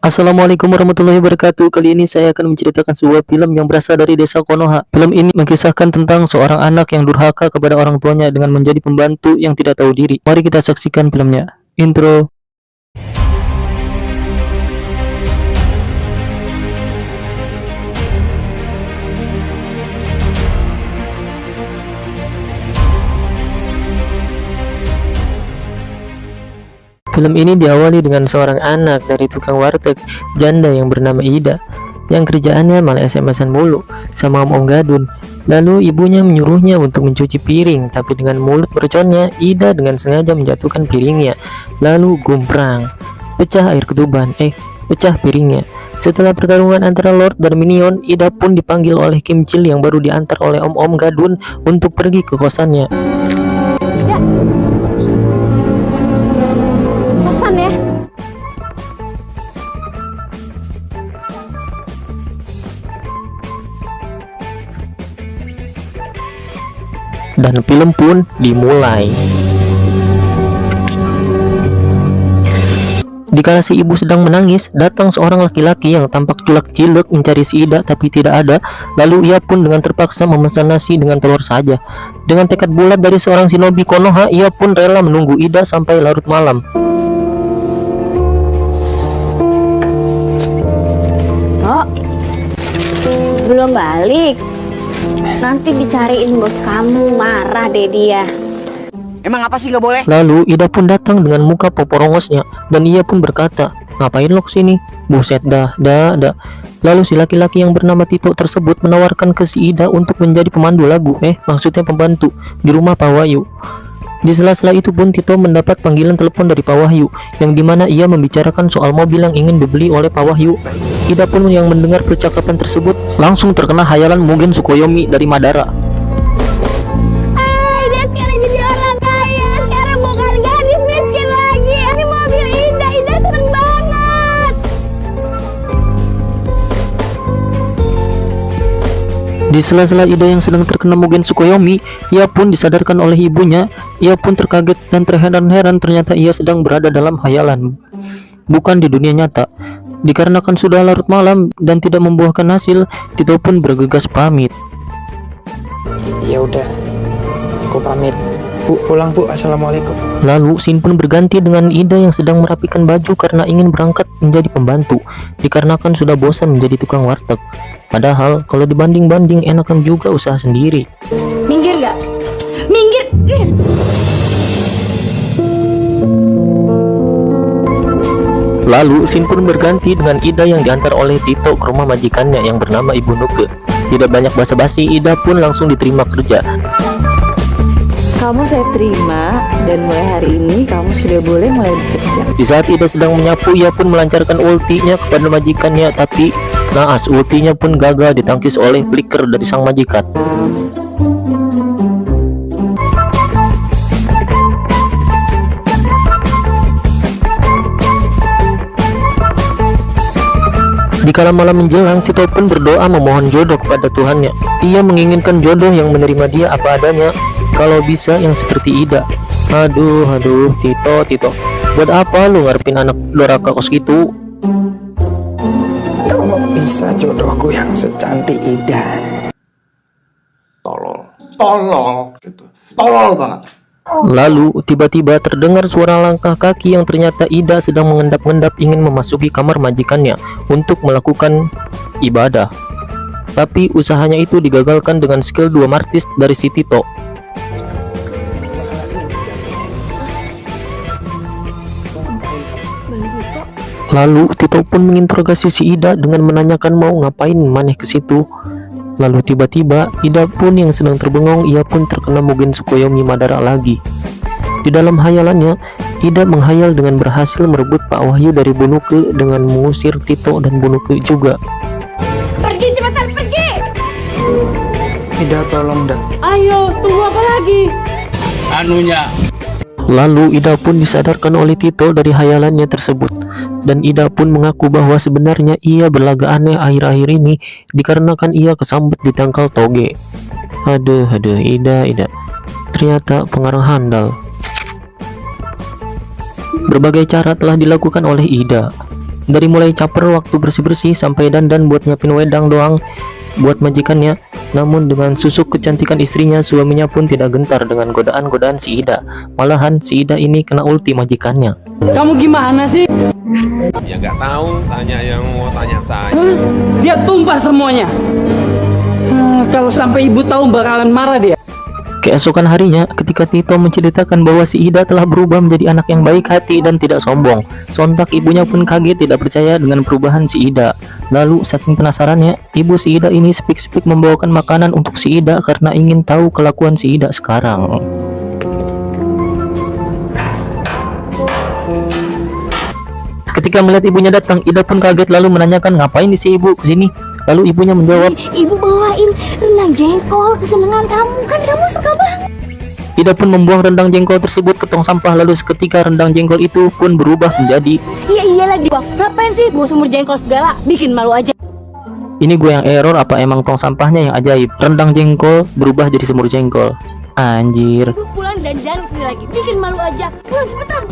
Assalamualaikum warahmatullahi wabarakatuh. Kali ini saya akan menceritakan sebuah film yang berasal dari desa Konoha. Film ini mengisahkan tentang seorang anak yang durhaka kepada orang tuanya dengan menjadi pembantu yang tidak tahu diri. Mari kita saksikan filmnya. Intro. Film ini diawali dengan seorang anak dari tukang warteg janda yang bernama Ida, yang kerjaannya malah SMS-an mulu sama om Gadun. Lalu ibunya menyuruhnya untuk mencuci piring, tapi dengan mulut merconnya Ida dengan sengaja menjatuhkan piringnya. Lalu gumprang, pecah air ketuban, pecah piringnya. Setelah pertarungan antara Lord dan Minion, Ida pun dipanggil oleh Kim Chil yang baru diantar oleh om Gadun untuk pergi ke kosannya. Pesan ya. Dan film pun dimulai. Dikala si ibu sedang menangis, datang seorang laki-laki yang tampak culak-ciluk mencari si Ida tapi tidak ada. Lalu ia pun dengan terpaksa memesan nasi dengan telur saja. Dengan tekad bulat dari seorang shinobi Konoha, ia pun rela menunggu Ida sampai larut malam. Tok, belum balik. Nanti dicariin bos kamu, marah deh dia. Emang apa sih nggak boleh? Lalu Ida pun datang dengan muka poporongosnya dan ia pun berkata, "Ngapain lo kesini? Buset dah. Lalu si laki-laki yang bernama Tito tersebut menawarkan ke si Ida untuk menjadi pemandu lagu, maksudnya pembantu di rumah Pak Wahyu. Di sela-sela itu pun Tito mendapat panggilan telepon dari Pak Wahyu, yang dimana ia membicarakan soal mobil yang ingin dibeli oleh Pak Wahyu. Ida pun yang mendengar percakapan tersebut langsung terkena hayalan Mugen Tsukuyomi dari Madara. Dia sekarang jadi orang kaya, sekarang bukan gadis miskin lagi. Ini mobil Ida seneng banget. Di sela-sela Ida yang sedang terkena Mugen Tsukuyomi, ia pun disadarkan oleh ibunya. Ia pun terkaget dan terheran-heran, ternyata ia sedang berada dalam hayalan, bukan di dunia nyata. Dikarenakan sudah larut malam dan tidak membuahkan hasil, Tito pun bergegas pamit. Ya udah, aku pamit. Bu, pulang Bu. Assalamualaikum. Lalu scene pun berganti dengan Ida yang sedang merapikan baju karena ingin berangkat menjadi pembantu, dikarenakan sudah bosan menjadi tukang warteg. Padahal kalau dibanding-banding enakan juga usaha sendiri. Minggir gak? Minggir. Lalu scene pun berganti dengan Ida yang diantar oleh Tito ke rumah majikannya yang bernama Ibu Nuke. Tidak banyak basa-basi, Ida pun langsung diterima kerja. Kamu saya terima dan mulai hari ini kamu sudah boleh mulai bekerja. Di saat Ida sedang menyapu, ia pun melancarkan ultinya kepada majikannya, tapi naas ultinya pun gagal ditangkis oleh flicker dari sang majikan. Dikala malam menjelang, Tito pun berdoa memohon jodoh kepada Tuhannya. Ia menginginkan jodoh yang menerima dia apa adanya, kalau bisa yang seperti Ida. Aduh, Tito. Buat apa lu ngarepin anak doraka kos gitu? Kalau bisa jodohku yang secantik Ida. Tolol gitu. Tolol banget. Lalu tiba-tiba terdengar suara langkah kaki yang ternyata Ida sedang mengendap-endap ingin memasuki kamar majikannya untuk melakukan ibadah. Tapi usahanya itu digagalkan dengan skill 2 martis dari si Tito. Lalu Tito pun menginterogasi si Ida dengan menanyakan mau ngapain maneh ke situ. Lalu tiba-tiba Ida pun yang sedang terbengong, ia pun terkena Mugen Tsukuyomi Madara lagi. Di dalam hayalannya, Ida menghayal dengan berhasil merebut Pak Wahyu dari Bunuke dengan mengusir Tito dan Bunuke juga. Pergi cepetan, pergi. Ida tolong dah. Ayo, tunggu apa lagi? Lalu Ida pun disadarkan oleh Tito dari hayalannya tersebut. Dan Ida pun mengaku bahwa sebenarnya ia berlagak aneh akhir-akhir ini dikarenakan ia kesambet di tangkal toge. Aduh, Ida. Ternyata pengarang handal. Berbagai cara telah dilakukan oleh Ida. Dari mulai caper waktu bersih-bersih sampai dandan buat nyiapin wedang doang buat majikannya. Namun dengan susuk kecantikan istrinya, suaminya pun tidak gentar dengan godaan-godaan si Ida. Malahan si Ida ini kena ulti majikannya. Kamu gimana sih? Ya nggak tahu, tanya yang mau tanya saya. Dia tumpah semuanya. Kalau sampai ibu tahu bakalan marah dia. Keesokan harinya, ketika Tito menceritakan bahwa si Ida telah berubah menjadi anak yang baik hati dan tidak sombong, sontak ibunya pun kaget tidak percaya dengan perubahan si Ida. Lalu saking penasarannya, ibu si Ida ini sepik-sepik membawakan makanan untuk si Ida karena ingin tahu kelakuan si Ida sekarang. Ketika melihat ibunya datang, Ida pun kaget lalu menanyakan ngapain si ibu kesini. Lalu ibunya menjawab, Ibu bawain rendang jengkol kesenangan kamu, kan kamu suka banget. Ida pun membuang rendang jengkol tersebut ke tong sampah. Lalu seketika rendang jengkol itu pun berubah menjadi, Iya iyalah dia. Ngapain sih bawa sumur jengkol segala? Bikin malu aja. ini gue yang error apa emang tong sampahnya yang ajaib? Rendang jengkol berubah jadi semur jengkol. Anjir. Ibu pulang dan jangan kesini lagi. Bikin malu aja. Pulang cepetan.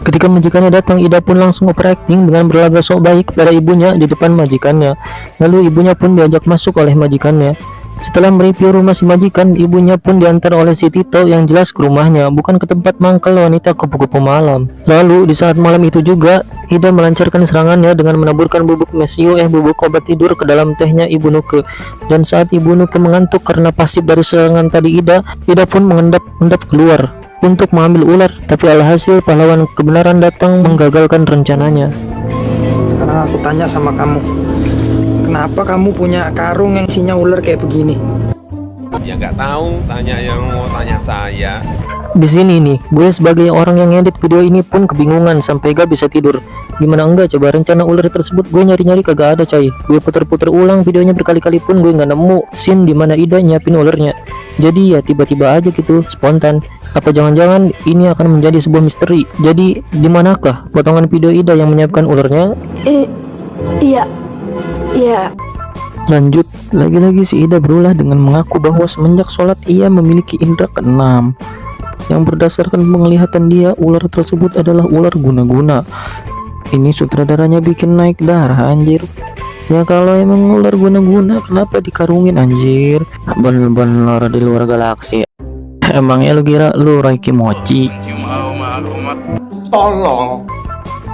Ketika majikannya datang, Ida pun langsung overacting dengan berlagak sok baik pada ibunya di depan majikannya. Lalu ibunya pun diajak masuk oleh majikannya. Setelah mereview rumah si majikan, ibunya pun diantar oleh si Tito yang jelas ke rumahnya, bukan ke tempat mangkal wanita kupu-kupu malam. Lalu di saat malam itu juga, Ida melancarkan serangannya dengan menaburkan bubuk mesio bubuk obat tidur ke dalam tehnya Ibu Nuke. Dan saat Ibu Nuke mengantuk karena pasif dari serangan tadi Ida pun mengendap-endap keluar untuk mengambil ular, tapi alhasil pahlawan kebenaran datang menggagalkan rencananya. Sekarang aku tanya sama kamu, kenapa kamu punya karung yang isinya ular kayak begini? Ya nggak tahu, tanya yang mau tanya saya. Di sini nih, gue sebagai orang yang ngedit video ini pun kebingungan sampai gak bisa tidur. Gimana enggak coba rencana ular tersebut gue nyari-nyari kagak ada coy. Gue puter-puter ulang videonya berkali-kali pun gue nggak nemu scene dimana Ida nyiapin ularnya. Jadi ya tiba-tiba aja gitu, spontan. Apa jangan-jangan ini akan menjadi sebuah misteri? Jadi dimanakah potongan video Ida yang menyiapkan ularnya? Iya. Lanjut, lagi-lagi si Ida berulah dengan mengaku bahwa semenjak sholat ia memiliki indera keenam, yang berdasarkan penglihatan dia ular tersebut adalah ular guna-guna. Ini sutradaranya bikin naik darah anjir. Ya kalau emang ular guna-guna kenapa dikarungin anjir? Bener-bener di luar galaksi. Emangnya lu kira lu Raiki Mochi? Tolong.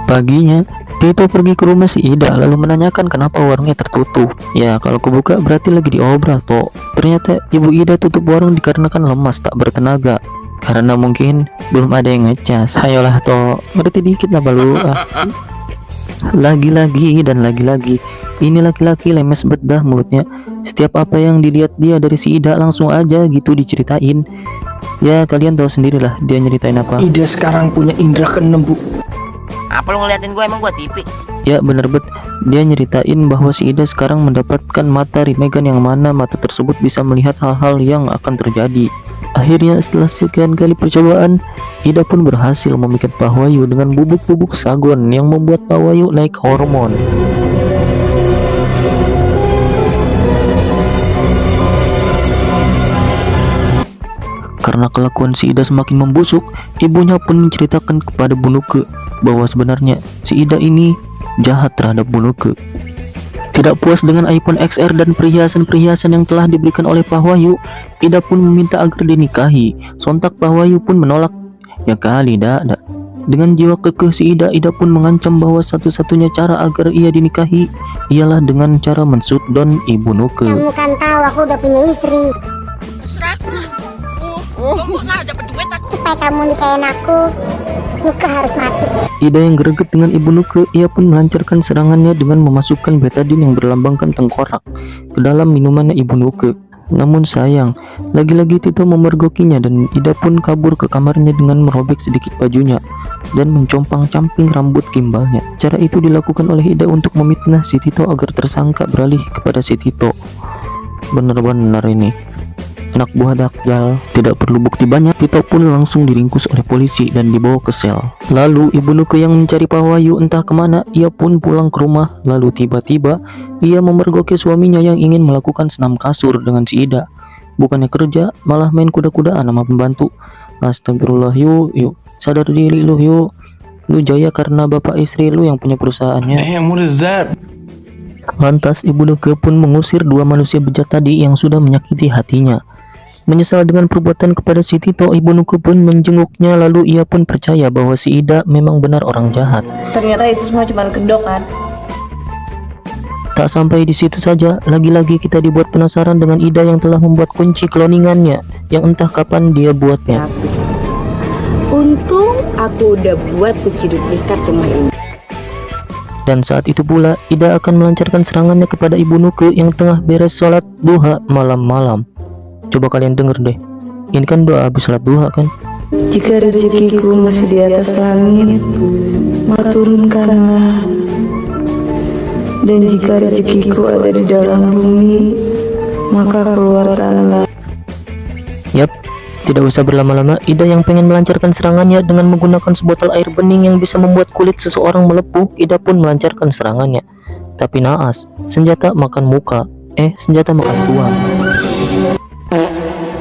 Paginya Tito pergi ke rumah si Ida lalu menanyakan kenapa warungnya tertutup. Ya kalau kebuka berarti lagi diobral toh. Ternyata ibu Ida tutup warung dikarenakan lemas tak bertenaga. Karena mungkin belum ada yang ngecas. Ayolah toh, ngerti dikit lah lu. Lagi-lagi dan lagi-lagi ini laki-laki lemes bedah mulutnya. Setiap apa yang dilihat dia dari si Ida langsung aja gitu diceritain. Ya kalian tahu sendirilah dia nyeritain apa. Ida sekarang punya indera keenam, Bu. Apa lu ngeliatin gue, emang gue tipi? Ya bener bet, dia nyeritain bahwa si Ida sekarang mendapatkan mata Rinnegan yang mana mata tersebut bisa melihat hal-hal yang akan terjadi. Akhirnya setelah sekian kali percobaan, Ida pun berhasil memikat Pak Wahyu dengan bubuk-bubuk sagon yang membuat Pak Wahyu naik hormon. Karena kelakuan si Ida semakin membusuk, ibunya pun menceritakan kepada Bu Nuke bahwa sebenarnya si Ida ini jahat terhadap Bu Nuke. Tidak puas dengan iPhone XR dan perhiasan-perhiasan yang telah diberikan oleh Pak Wahyu, Ida pun meminta agar dinikahi. Sontak Pak Wahyu pun menolak. Ya kali dak. Dengan jiwa kekeh si Ida pun mengancam bahwa satu-satunya cara agar ia dinikahi ialah dengan cara mensutdown Ibu Nuke. Kamu kan tahu aku udah punya istri. Supaya kamu nikahin aku, Nuke harus mati. Ida yang greget dengan Ibu Nuke, ia pun melancarkan serangannya dengan memasukkan betadine yang berlambangkan tengkorak ke dalam minumannya Ibu Nuke. Namun sayang, lagi-lagi Tito memergokinya dan Ida pun kabur ke kamarnya dengan merobek sedikit bajunya dan mencompang-camping rambut gimbalnya. Cara itu dilakukan oleh Ida untuk memfitnah si Tito agar tersangka beralih kepada si Tito. Bener-bener ini anak buah Dakjal. Tidak perlu bukti banyak, Tito pun langsung diringkus oleh polisi dan dibawa ke sel. Lalu Ibu Nuke yang mencari Pak Wahyu entah kemana, ia pun pulang ke rumah. Lalu tiba-tiba ia memergoki suaminya yang ingin melakukan senam kasur dengan si Ida. Bukannya kerja, malah main kuda-kudaan sama pembantu. Astagfirullah, yuk sadar diri lu yuk. Lu jaya karena bapak istri lu yang punya perusahaannya. Lantas Ibu Nuke pun mengusir dua manusia bejat tadi yang sudah menyakiti hatinya. Menyesal dengan perbuatan kepada si Tito, Ibu Nuke pun menjenguknya, lalu ia pun percaya bahwa si Ida memang benar orang jahat. Ternyata itu semua cuma kedok kan? Tak sampai di situ saja, lagi-lagi kita dibuat penasaran dengan Ida yang telah membuat kunci cloningannya yang entah kapan dia buatnya. Untung aku udah buat kunci duplikat rumah ini. Dan saat itu pula Ida akan melancarkan serangannya kepada Ibu Nuke yang tengah beres sholat duha malam-malam. Coba kalian denger deh, ini kan doa habis sholat duha kan? Jika rezekiku masih di atas langit, maka turunkanlah. Dan jika rezekiku ada di dalam bumi, maka keluarkanlah. Yap, tidak usah berlama-lama, Ida yang pengen melancarkan serangannya dengan menggunakan sebotol air bening yang bisa membuat kulit seseorang melepuh. Ida pun melancarkan serangannya. Tapi naas, senjata makan muka, senjata makan tuan.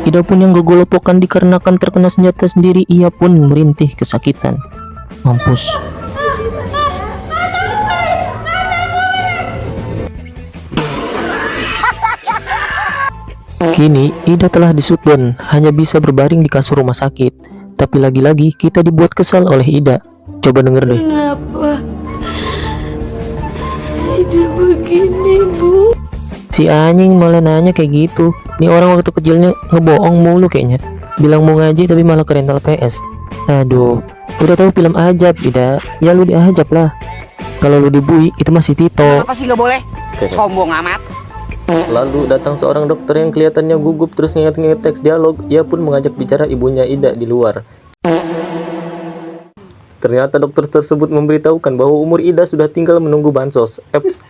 Ida pun yang gegolopokan dikarenakan terkena senjata sendiri, ia pun merintih kesakitan. Mampus. Kini Ida telah disutun, hanya bisa berbaring di kasur rumah sakit. Tapi lagi-lagi kita dibuat kesal oleh Ida. Coba denger deh. Kenapa Ida begini, Bu? Si anjing malah nanya kayak gitu. Nih orang waktu kecilnya ngebohong mulu kayaknya. Bilang mau ngaji tapi malah ke rental PS. Aduh, udah tahu film ajab Ida, ya lu diajab lah. Kalau lu dibui itu masih Tito. Apa sih nggak boleh? Sombong amat. Lalu datang seorang dokter yang kelihatannya gugup terus nginget-nginget teks dialog. Ia pun mengajak bicara ibunya Ida di luar. Ternyata dokter tersebut memberitahukan bahwa umur Ida sudah tinggal menunggu bansos.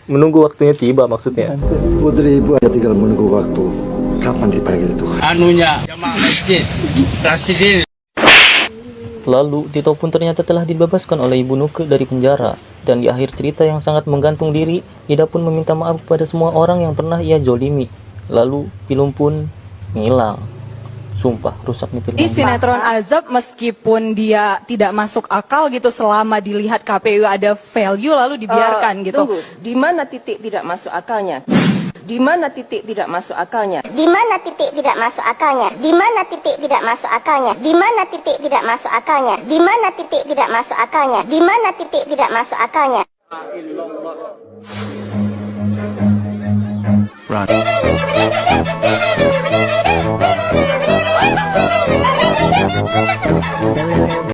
Menunggu waktunya tiba maksudnya. Putri ibu hanya tinggal menunggu waktu. Kapan dipanggil Tuhan? Anunya, jamaah masjid, Rasidin. Lalu Tito pun ternyata telah dibebaskan oleh Ibu Nuke dari penjara. Dan di akhir cerita yang sangat menggantung diri, Ida pun meminta maaf kepada semua orang yang pernah ia zolimi. Lalu film pun ngilang. Sumpah rusak nih film. Di sinetron Azab meskipun dia tidak masuk akal gitu selama dilihat KPU ada value lalu dibiarkan gitu. Tunggu, di mana titik tidak masuk akalnya? Di mana titik tidak masuk akalnya? Di mana titik tidak masuk akalnya? Di mana titik tidak masuk akalnya? Di mana titik tidak masuk akalnya? Di mana titik tidak masuk akalnya? Di mana titik tidak masuk akalnya? Run.